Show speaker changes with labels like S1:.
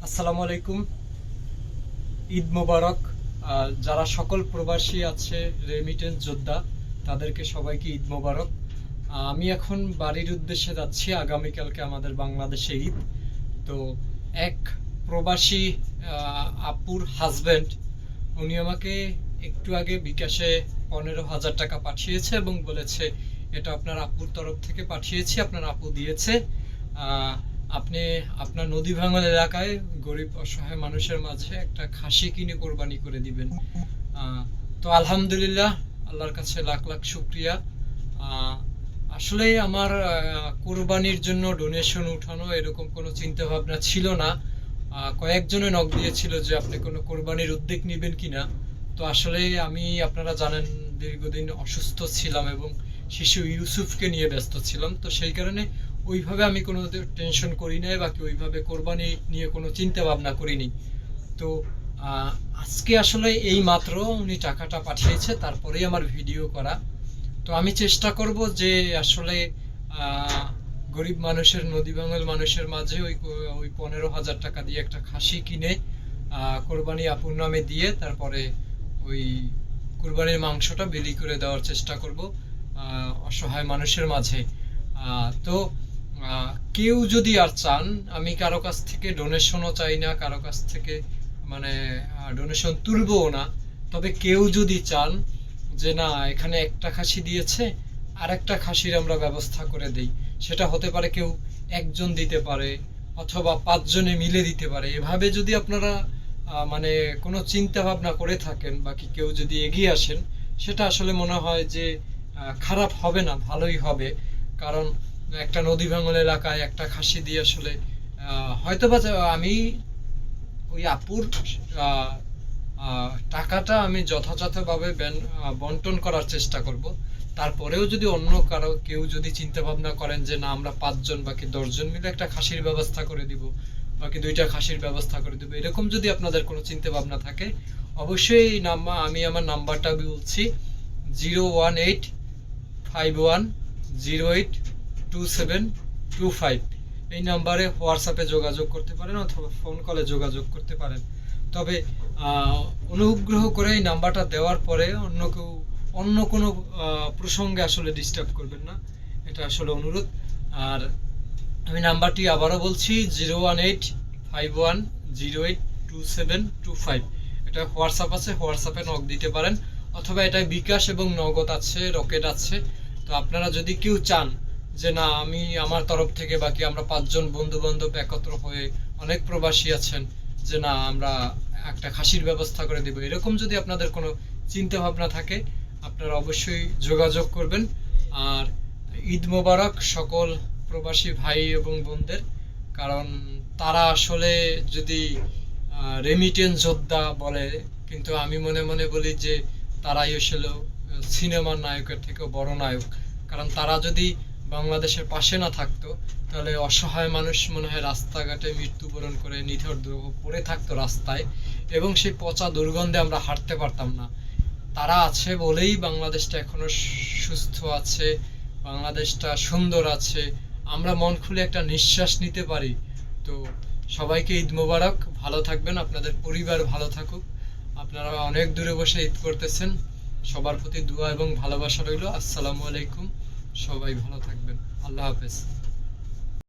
S1: আসসালামু আলাইকুম। ঈদ মোবারক। যারা সকল প্রবাসী আছে, রেমিটেন্স যোদ্ধা, তাদেরকে সবাইকে ঈদ মোবারক। আমি এখন বাড়ির উদ্দেশ্যে যাচ্ছি। আগামীকালকে আমাদের বাংলাদেশে ঈদ। তো এক প্রবাসী আপুর হাজবেন্ড, উনি আমাকে একটু আগে বিকাশে 15,000 টাকা পাঠিয়েছে এবং বলেছে এটা আপনার আপুর তরফ থেকে পাঠিয়েছি, আপনার আপু দিয়েছে। আপনি আপনার নদী ভাঙন এলাকায় গরিব অসহায় মানুষের মাঝে একটা খাসি কিনে কোরবানি করে দিবেন। তো আলহামদুলিল্লাহ, আল্লাহর কাছে লাখ লাখ শুক্রিয়া। আসলে আমার কোরবানির জন্য ডোনেশন উঠানো এরকম কোনো চিন্তা ভাবনা ছিল না। কয়েকজনে নক দিয়েছিল যে আপনি কোনো কোরবানির উদ্যোগ নেবেন কিনা। তো আসলে আমি, আপনারা জানেন, দীর্ঘদিন অসুস্থ ছিলাম এবং শিশু ইউসুফকে নিয়ে ব্যস্ত ছিলাম। তো সেই কারণে ওইভাবে আমি কোনো টেনশন করি নাই, বাকি ওইভাবে কোরবানি নিয়ে কোনো চিন্তা ভাবনা করিনি। তো আজকে আসলে এই মাত্র উনি টাকাটা পাঠিয়েছে, তারপরেই আমার ভিডিও করা। তো আমি চেষ্টা করব যে আসলে গরিব মানুষের, নদী বাঙাল মানুষের মাঝে ওই ওই 15,000 টাকা দিয়ে একটা খাসি কিনে কোরবানি আপুর নামে দিয়ে তারপরে ওই কোরবানির মাংসটা বিলি করে দেওয়ার চেষ্টা করব অসহায় মানুষের মাঝে। তো কেউ যদি আর চান, আমি কারো কাছ থেকে ডোনেশনও চাই না, কারো কাছ থেকে মানে ডোনেশন তুলবও না। তবে কেউ যদি চান যে না, এখানে একটা খাসি দিয়েছে, আর একটা খাসির আমরা ব্যবস্থা করে দেই, সেটা হতে পারে কেউ একজন দিতে পারে অথবা 5 জনে মিলে দিতে পারে। এভাবে যদি আপনারা মানে কোনো চিন্তা ভাবনা করে থাকেন, বাকি কেউ যদি এগিয়ে আসেন, সেটা আসলে মনে হয় যে খারাপ হবে না, ভালোই হবে। কারণ একটা নদী ভাঙন এলাকায় একটা খাসি দিয়ে আসলে হয়তোবা আমি ওই আপুর টাকাটা আমি যথাযথভাবে বন্টন করার চেষ্টা করব। তারপরেও যদি অন্য কারো কেউ যদি চিন্তা ভাবনা করেন যে না, আমরা 5 জন বাকি 10 জন মিলে একটা খাসির ব্যবস্থা করে দিব, বাকি 2টা খাসির ব্যবস্থা করে দিব, এরকম যদি আপনাদের কোনো চিন্তা ভাবনা থাকে, অবশ্যই আমি আমার নাম্বারটা বলছি 01851082725। এই নাম্বারে হোয়াটসঅ্যাপে যোগাযোগ করতে পারেন অথবা ফোন কলে যোগাযোগ করতে পারেন। তবে অনুগ্রহ করে এই নাম্বারটা দেওয়ার পরে অন্য কোনো প্রসঙ্গে আসলে ডিস্টার্ব করবেন না, এটা আসলে অনুরোধ। আর আমি নাম্বারটি আবারও বলছি 01851082725। এটা হোয়াটসঅ্যাপ আছে, হোয়াটসঅ্যাপে নক দিতে পারেন, অথবা এটা বিকাশ এবং নগদ আছে, রকেট আছে। তো আপনারা যদি কেউ চান যে না, আমি আমার তরফ থেকে, বাকি আমরা 5 জন বন্ধু বান্ধব একত্র হয়ে, অনেক প্রবাসী আছেন, যে না আমরা একটা খাসির ব্যবস্থা করে দিব, এরকম যদি আপনাদের কোনো চিন্তা ভাবনা থাকে, আপনারা অবশ্যই যোগাযোগ করবেন। আর ঈদ মোবারক সকল প্রবাসী ভাই এবং বোনদের। কারণ তারা আসলে যদি রেমিটেন্স যোদ্ধা বলে, কিন্তু আমি মনে মনে বলি যে তারাই আসলে সিনেমার নায়কের থেকেও বড় নায়ক। কারণ তারা যদি বাংলাদেশের পাশে না থাকতো, তাহলে অসহায় মানুষ মনে হয় রাস্তাঘাটে মৃত্যুবরণ করে নিথর দেহ পড়ে থাকতো রাস্তায়, এবং সেই পচা দুর্গন্ধে আমরা হাঁটতে পারতাম না। তারা আছে বলেই বাংলাদেশটা এখনো সুস্থ আছে, বাংলাদেশটা সুন্দর আছে, আমরা মন খুলে একটা নিঃশ্বাস নিতে পারি। তো সবাইকে ঈদ মোবারক। ভালো থাকবেন, আপনাদের পরিবার ভালো থাকুক। আপনারা অনেক দূরে বসে ঈদ করতেছেন, সবার প্রতি দোয়া এবং ভালোবাসা রইল। আসসালামু আলাইকুম, সবাই ভালো থাকবেন। আল্লাহ হাফেজ।